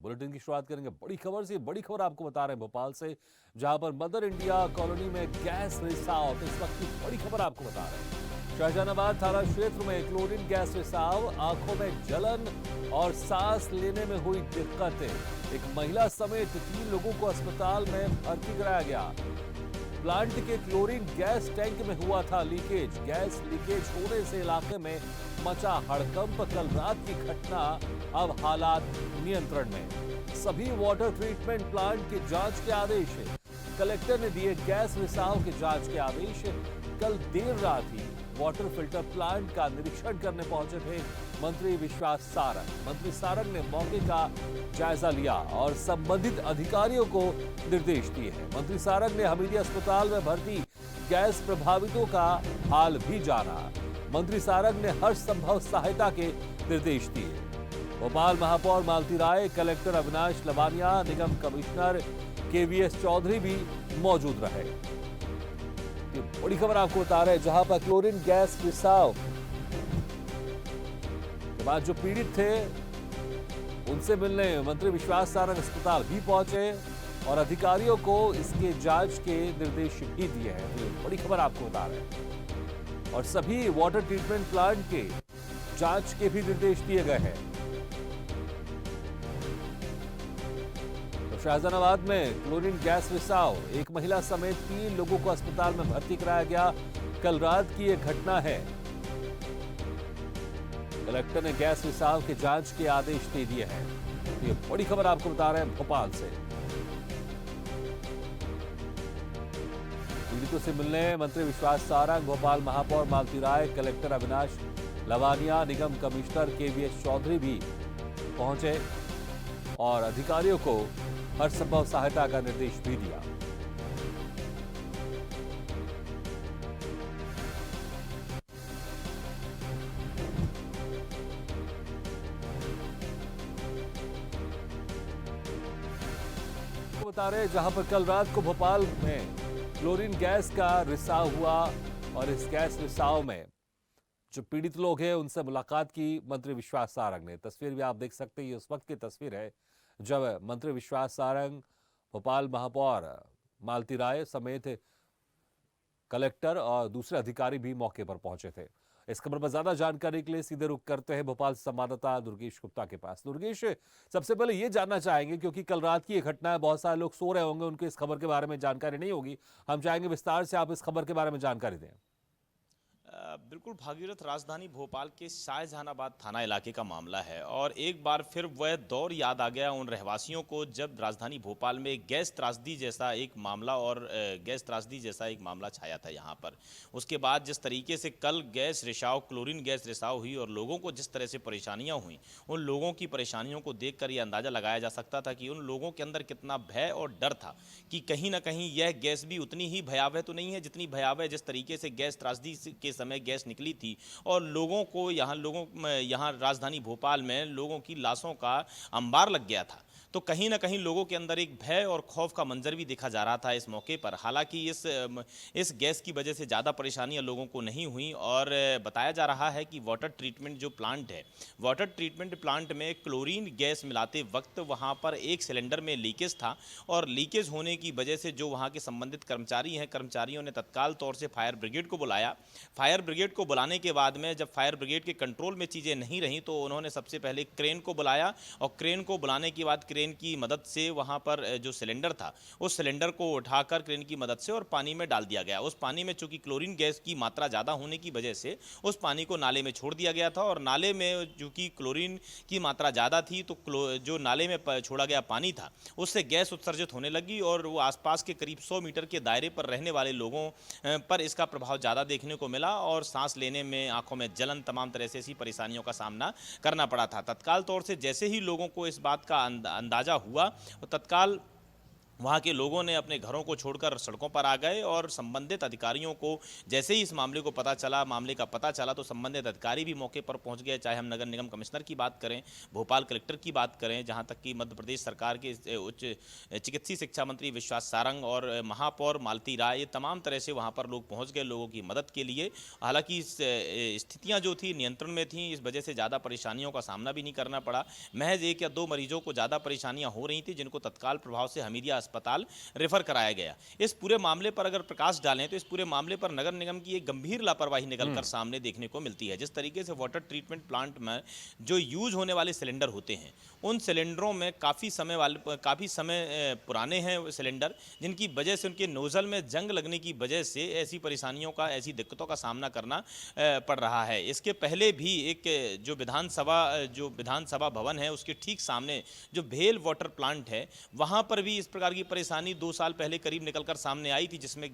Bulletin की शुरुआत करेंगे बड़ी खबर से। बड़ी खबर आपको बता रहे हैं भोपाल से, जहां पर मदर इंडिया कॉलोनी में गैस रिसाव। तो इस वक्त की बड़ी खबर आपको बता रहे हैं, शाहजहानाबाद थाना क्षेत्र में क्लोरीन गैस रिसाव, आंखों में जलन और सांस लेने में हुई दिक्कतें। एक महिला समेत 3 लोगों को अस्पताल में भर्ती कराया गया। प्लांट के क्लोरीन गैस टैंक में हुआ था लीकेज। गैस लीकेज होने से इलाके में मचा हड़कंप। कल रात की घटना, अब हालात नियंत्रण में। सभी वाटर ट्रीटमेंट प्लांट के जांच के आदेश है। कलेक्टर ने दिए गैस रिसाव के जांच के आदेश। कल देर रात ही वाटर फिल्टर प्लांट का निरीक्षण करने पहुंचे थे मंत्री विश्वास सारंग। मंत्री सारंग ने मौके का जायजा लिया और संबंधित अधिकारियों को निर्देश दिए हैं। मंत्री सारंग ने हमीदी अस्पताल में भर्ती गैस प्रभावितों का हाल भी जाना। मंत्री सारंग ने हर संभव सहायता के निर्देश दिए। भोपाल महापौर मालती राय, कलेक्टर अविनाश लवानिया, निगम कमिश्नर केवीएस चौधरी भी मौजूद रहे। ये बड़ी खबर आपको बता रहे हैं, जहां पर क्लोरीन गैस रिसाव के बाद जो पीड़ित थे उनसे मिलने मंत्री विश्वास सारंग अस्पताल भी पहुंचे और अधिकारियों को इसके जांच के निर्देश भी दिए हैं। तो ये बड़ी खबर आपको बता रहे हैं और सभी वाटर ट्रीटमेंट प्लांट के जांच के भी निर्देश दिए गए हैं। तो शाहजहानाबाद में क्लोरीन गैस रिसाव, एक महिला समेत 3 लोगों को अस्पताल में भर्ती कराया गया। कल रात की यह घटना है। कलेक्टर ने गैस रिसाव के जांच के आदेश दे दिए हैं। ये बड़ी खबर आपको बता रहे हैं भोपाल से। पीड़ितों से मिलने मंत्री विश्वास सारंग, भोपाल महापौर मालती राय, कलेक्टर अविनाश लवानिया, निगम कमिश्नर केवीएस चौधरी भी पहुंचे और अधिकारियों को हर संभव सहायता का निर्देश भी दिया। बता रहे हैं, जहां पर कल रात को भोपाल में क्लोरीन गैस का रिसाव हुआ और इस गैस रिसाव में जो पीड़ित लोग हैं उनसे मुलाकात की मंत्री विश्वास सारंग ने। तस्वीर भी आप देख सकते हैं, ये उस वक्त की तस्वीर है जब मंत्री विश्वास सारंग, भोपाल महापौर मालती राय समेत कलेक्टर और दूसरे अधिकारी भी मौके पर पहुंचे थे। इस खबर पर ज्यादा जानकारी के लिए सीधे रुख करते हैं भोपाल संवाददाता दुर्गेश गुप्ता के पास। दुर्गेश, सबसे पहले ये जानना चाहेंगे, क्योंकि कल रात की ये घटना है, बहुत सारे लोग सो रहे होंगे, उनको इस खबर के बारे में जानकारी नहीं होगी। हम चाहेंगे विस्तार से आप इस खबर के बारे में जानकारी दें। बिल्कुल भागीरथ, राजधानी भोपाल के शाहजहानाबाद थाना इलाके का मामला है और एक बार फिर वह दौर याद आ गया उन रहवासियों को जब राजधानी भोपाल में गैस त्रासदी जैसा एक मामला छाया था यहाँ पर। उसके बाद जिस तरीके से कल गैस रिसाव, क्लोरीन गैस रिसाव हुई और लोगों को जिस तरह से परेशानियाँ हुई, उन लोगों की परेशानियों को देखकर यह अंदाज़ा लगाया जा सकता था कि उन लोगों के अंदर कितना भय और डर था कि कहीं ना कहीं यह गैस भी उतनी ही भयावह तो नहीं है जितनी भयावह जिस तरीके से गैस त्रासदी के समय गैस निकली थी और यहाँ राजधानी भोपाल में लोगों की लाशों का अंबार लग गया था। तो कहीं ना कहीं लोगों के अंदर एक भय और खौफ का मंजर भी देखा जा रहा था इस मौके पर। हालांकि इस गैस की वजह से ज़्यादा परेशानियां लोगों को नहीं हुई और बताया जा रहा है कि वाटर ट्रीटमेंट जो प्लांट है, वाटर ट्रीटमेंट प्लांट में क्लोरीन गैस मिलाते वक्त वहां पर एक सिलेंडर में लीकेज था और लीकेज होने की वजह से जो वहां के संबंधित कर्मचारी हैं, कर्मचारियों ने तत्काल तौर से फायर ब्रिगेड को बुलाया। फायर ब्रिगेड को बुलाने के बाद में जब फायर ब्रिगेड के कंट्रोल में चीज़ें नहीं रहीं तो उन्होंने सबसे पहले क्रेन को बुलाया और क्रेन को बुलाने के बाद क्रेन की मदद से वहां पर जो सिलेंडर था उस सिलेंडर को उठाकर क्रेन की मदद से और पानी में डाल दिया गया। उस पानी में चूंकि क्लोरीन गैस की मात्रा ज़्यादा होने की वजह से उस पानी को नाले में छोड़ दिया गया था और नाले में चूंकि क्लोरीन की मात्रा ज़्यादा थी तो जो नाले में छोड़ा गया पानी था उससे गैस उत्सर्जित होने लगी और वो आसपास के करीब 100 मीटर के दायरे पर रहने वाले लोगों पर इसका प्रभाव ज़्यादा देखने को मिला और सांस लेने में, आंखों में जलन, तमाम तरह से ऐसी परेशानियों का सामना करना पड़ा था। तत्काल तौर से जैसे ही लोगों को इस बात का अंदाजा हुआ, तत्काल वहाँ के लोगों ने अपने घरों को छोड़कर सड़कों पर आ गए और संबंधित अधिकारियों को जैसे ही इस मामले को पता चला, मामले का पता चला, तो संबंधित अधिकारी भी मौके पर पहुंच गए। चाहे हम नगर निगम कमिश्नर की बात करें, भोपाल कलेक्टर की बात करें, जहां तक कि मध्य प्रदेश सरकार के उच्च चिकित्सीय शिक्षा मंत्री विश्वास सारंग और महापौर मालती राय, ये तमाम तरह से वहाँ पर लोग पहुँच गए लोगों की मदद के लिए। हालांकि स्थितियाँ जो थी नियंत्रण में थी, इस वजह से ज़्यादा परेशानियों का सामना भी नहीं करना पड़ा। महज 1 या 2 मरीजों को ज़्यादा परेशानियाँ हो रही थी, जिनको तत्काल प्रभाव से हमीदिया अस्पताल रेफर कराया गया। इस पूरे मामले पर अगर प्रकाश डालें तो इस पूरे मामले पर नगर निगम की एक गंभीर लापरवाही निकलकर सामने देखने को मिलती है। जिस तरीके से वाटर ट्रीटमेंट प्लांट में जो यूज होने वाले सिलेंडर होते हैं, उन सिलेंडरों में काफ़ी समय पुराने हैं सिलेंडर, जिनकी वजह से उनके नोजल में जंग लगने की वजह से ऐसी परेशानियों का, ऐसी दिक्कतों का सामना करना पड़ रहा है। इसके पहले भी एक जो विधानसभा भवन है उसके ठीक सामने जो भेल वाटर प्लांट है, वहाँ पर भी इस प्रकार की परेशानी 2 साल पहले करीब निकलकर सामने आई थी, जिसमें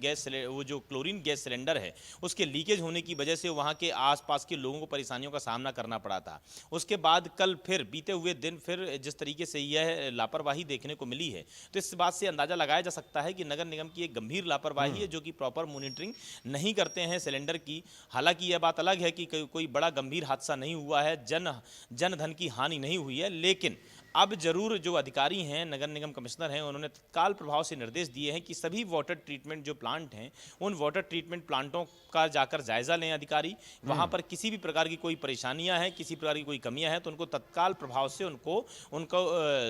वो जो क्लोरीन गैस सिलेंडर है उसके लीकेज होने की वजह से वहाँ के आसपास के लोगों को परेशानियों का सामना करना पड़ा था। उसके बाद कल फिर बीते हुए दिन फिर जिस तरीके से यह लापरवाही देखने को मिली है, तो इस बात से अंदाजा लगाया जा सकता है कि नगर निगम की एक गंभीर लापरवाही है, जो कि प्रॉपर मॉनिटरिंग नहीं करते हैं सिलेंडर की। हालांकि यह बात अलग है कि कोई बड़ा गंभीर हादसा नहीं हुआ है, जन धन की हानि नहीं हुई है, लेकिन अब जरूर जो अधिकारी हैं, नगर निगम कमिश्नर हैं, उन्होंने तत्काल प्रभाव से निर्देश दिए हैं कि सभी वाटर ट्रीटमेंट जो प्लांट हैं, उन वाटर ट्रीटमेंट प्लांटों का जाकर जायजा लें अधिकारी। वहां पर किसी भी प्रकार की कोई परेशानियां हैं, किसी प्रकार की कोई कमियां हैं, तो उनको तत्काल प्रभाव से उनको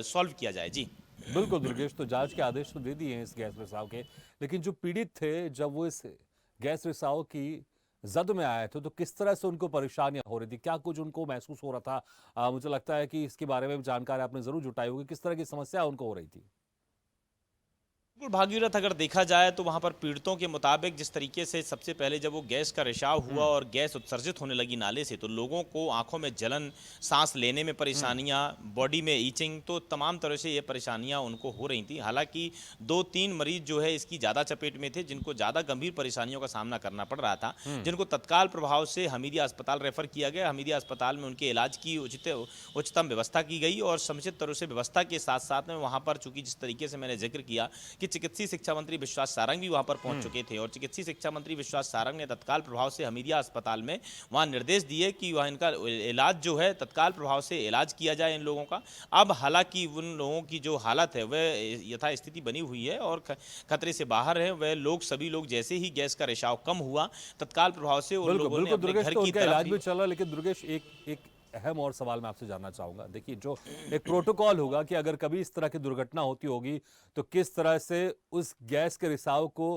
सॉल्व किया जाए। जी बिल्कुल दुर्गेश, तो जांच के आदेश तो दे दिए हैं इस गैस रिसाव के, लेकिन जो पीड़ित थे जब वो इस गैस रिसाव की जद में आए थे तो किस तरह से उनको परेशानियां हो रही थी, क्या कुछ उनको महसूस हो रहा था? मुझे लगता है कि इसके बारे में भी जानकारी आपने जरूर जुटाई होगी, किस तरह की समस्या उनको हो रही थी? बिल्कुल भागीरथ, अगर देखा जाए तो वहाँ पर पीड़ितों के मुताबिक जिस तरीके से सबसे पहले जब वो गैस का रिसाव हुआ और गैस उत्सर्जित होने लगी नाले से, तो लोगों को आंखों में जलन, सांस लेने में परेशानियाँ, बॉडी में ईचिंग, तो तमाम तरह से ये परेशानियाँ उनको हो रही थी। हालांकि 2-3 मरीज जो है इसकी ज़्यादा चपेट में थे, जिनको ज़्यादा गंभीर परेशानियों का सामना करना पड़ रहा था, जिनको तत्काल प्रभाव से हमीदिया अस्पताल रेफर किया गया। हमीदिया अस्पताल में उनके इलाज की उच्चतम व्यवस्था की गई और समुचित तरह से व्यवस्था के साथ साथ में वहाँ पर, चूंकि जिस तरीके से मैंने जिक्र किया कि चिकित्सीय शिक्षा मंत्री विश्वास सारंग भी वहां पर पहुंच चुके थे, और चिकित्सीय शिक्षा मंत्री विश्वास सारंग ने तत्काल प्रभाव से हमीदिया अस्पताल में वहां निर्देश दिए कि वहां इनका इलाज जो है तत्काल प्रभाव से इलाज किया जाए इन लोगों का। अब हालांकि उन लोगों की जो हालत है वह यथास्थिति बनी हुई है और खतरे से बाहर है। वह लोग, सभी लोग, जैसे ही गैस का रिसाव कम हुआ, तत्काल प्रभाव से उन लोगों ने अपने घर की तरफ इलाज भी चला। लेकिन दुर्गेश, एक अहम और सवाल मैं आपसे जानना चाहूंगा। देखिए, जो एक प्रोटोकॉल होगा कि अगर कभी इस तरह की दुर्घटना होती होगी तो किस तरह से उस गैस के रिसाव को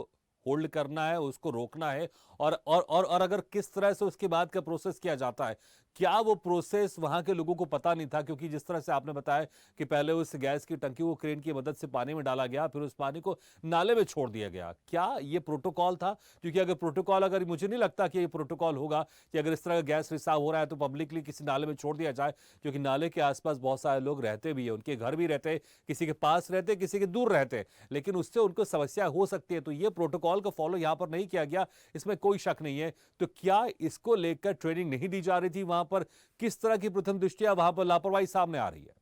होल्ड करना है, उसको रोकना है, और अगर किस तरह से उसके बाद का प्रोसेस किया जाता है, क्या वो प्रोसेस वहां के लोगों को पता नहीं था? क्योंकि जिस तरह से आपने बताया कि पहले उस गैस की टंकी को क्रेन की मदद से पानी में डाला गया, फिर उस पानी को नाले में छोड़ दिया गया, क्या ये प्रोटोकॉल था? क्योंकि अगर मुझे नहीं लगता कि ये प्रोटोकॉल होगा कि अगर इस तरह का गैस रिसाव हो रहा है तो पब्लिकली किसी नाले में छोड़ दिया जाए, क्योंकि नाले के आसपास बहुत सारे लोग रहते भी है, उनके घर भी रहते हैं, किसी के पास रहते, किसी के दूर रहते, लेकिन उससे उनको समस्या हो सकती है। तो ये प्रोटोकॉल को फॉलो यहाँ पर नहीं किया गया, इसमें कोई शक नहीं है। तो क्या इसको लेकर ट्रेनिंग नहीं दी जा रही थी वहां पर? किस तरह की प्रथम दृष्टया वहां पर लापरवाही सामने आ रही है?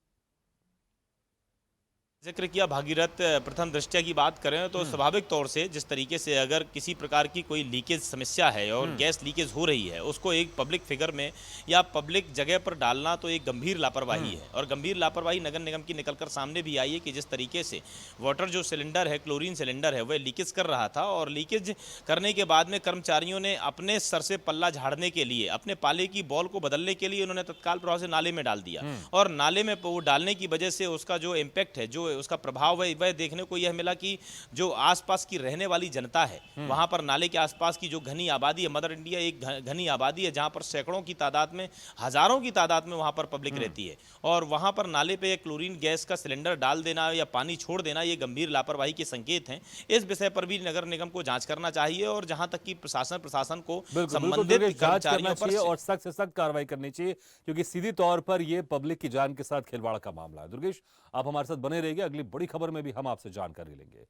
जिक्र किया भागीरथ, प्रथम दृष्टया की बात करें तो स्वाभाविक तौर से जिस तरीके से अगर किसी प्रकार की कोई लीकेज समस्या है और गैस लीकेज हो रही है, उसको एक पब्लिक फिगर में या पब्लिक जगह पर डालना तो एक गंभीर लापरवाही है। और गंभीर लापरवाही नगर निगम की निकलकर सामने भी आई है कि जिस तरीके से वाटर जो सिलेंडर है, क्लोरीन सिलेंडर है, वह लीकेज कर रहा था और लीकेज करने के बाद में कर्मचारियों ने अपने सर से पल्ला झाड़ने के लिए, अपने पाले की बॉल को बदलने के लिए उन्होंने तत्काल प्रभाव से नाले में डाल दिया। और नाले में वो डालने की वजह से उसका जो इम्पैक्ट है, जो उसका प्रभाव है, वह देखने को यह मिला कि जो आसपास की रहने वाली जनता है, वहां पर नाले के आसपास की जो घनी आबादी है, मदर इंडिया एक घनी आबादी है जहां पर सैकड़ों की तादाद में, हजारों की तादाद में वहां पर पब्लिक रहती है, और वहां पर नाले पे क्लोरीन गैस का सिलेंडर डाल देना या पानी छोड़ देना, ये गंभीर लापरवाही के संकेत हैं। इस विषय पर भी नगर निगम को जांच करना चाहिए और जहां तक कि प्रशासन को संबंधित कर्मचारियों पर और सख्त से सख्त कार्रवाई करनी चाहिए, क्योंकि सीधी तौर पर यह पब्लिक की जान के साथ खिलवाड़ का मामला है। दुर्गेश, आप हमारे साथ बने रहिए, अगली बड़ी खबर में भी हम आपसे जानकारी लेंगे।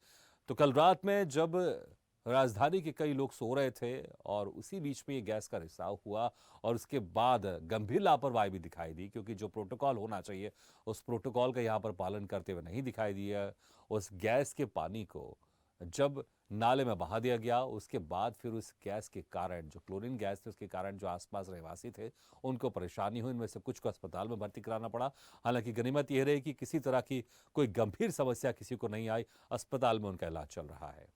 तो कल रात में जब राजधानी के कई लोग सो रहे थे और उसी बीच में ये गैस का रिसाव हुआ और उसके बाद गंभीर लापरवाही भी दिखाई दी, क्योंकि जो प्रोटोकॉल होना चाहिए उस प्रोटोकॉल का यहाँ पर पालन करते हुए नहीं दिखाई दिया। उस गैस के पानी को जब नाले में बहा दिया गया, उसके बाद फिर उस गैस के कारण, जो क्लोरीन गैस थी उसके कारण जो आसपास रहवासी थे उनको परेशानी हुई। इनमें से कुछ को अस्पताल में भर्ती कराना पड़ा। हालांकि गनीमत यह रही कि किसी तरह की कोई गंभीर समस्या किसी को नहीं आई। अस्पताल में उनका इलाज चल रहा है।